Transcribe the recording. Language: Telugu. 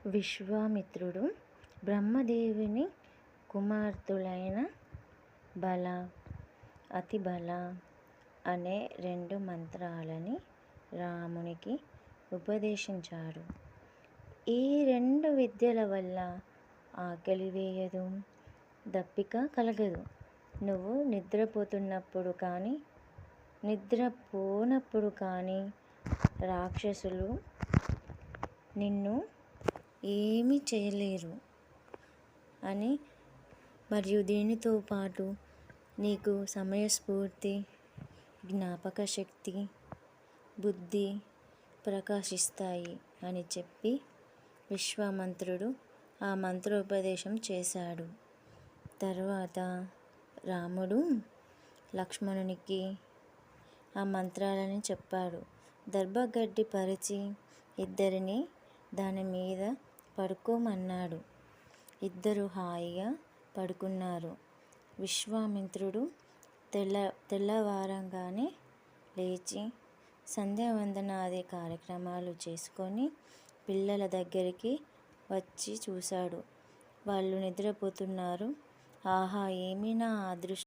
విశ్వామిత్రుడు బ్రహ్మదేవుని కుమార్తెలైన బల, అతిబల అనే 2 మంత్రాలని రామునికి ఉపదేశించాడు. ఈ 2 విద్యల వల్ల ఆకలి వేయదు, దప్పిక కలగదు. నువ్వు నిద్రపోనప్పుడు కానీ రాక్షసులు నిన్ను ఏమీ చేయలేరు అని, మరియు దీనితో పాటు నీకు సమయస్ఫూర్తి, జ్ఞాపకశక్తి, బుద్ధి ప్రకాశిస్తాయి అని చెప్పి విశ్వామిత్రుడు ఆ మంత్రోపదేశం చేశాడు. తర్వాత రాముడు లక్ష్మణునికి ఆ మంత్రాలని చెప్పాడు. దర్భగడ్డి పరిచి ఇద్దరిని దాని మీద పడుకోమన్నాడు. ఇద్దరూ హాయిగా పడుకున్నారు. విశ్వామిత్రుడు తెల్లవారగానే లేచి సంధ్యావందనాది కార్యక్రమాలు చేసుకొని పిల్లల దగ్గరికి వచ్చి చూశాడు. వాళ్ళు నిద్రపోతున్నారు. ఆహా, ఏమి నా అదృష్టం!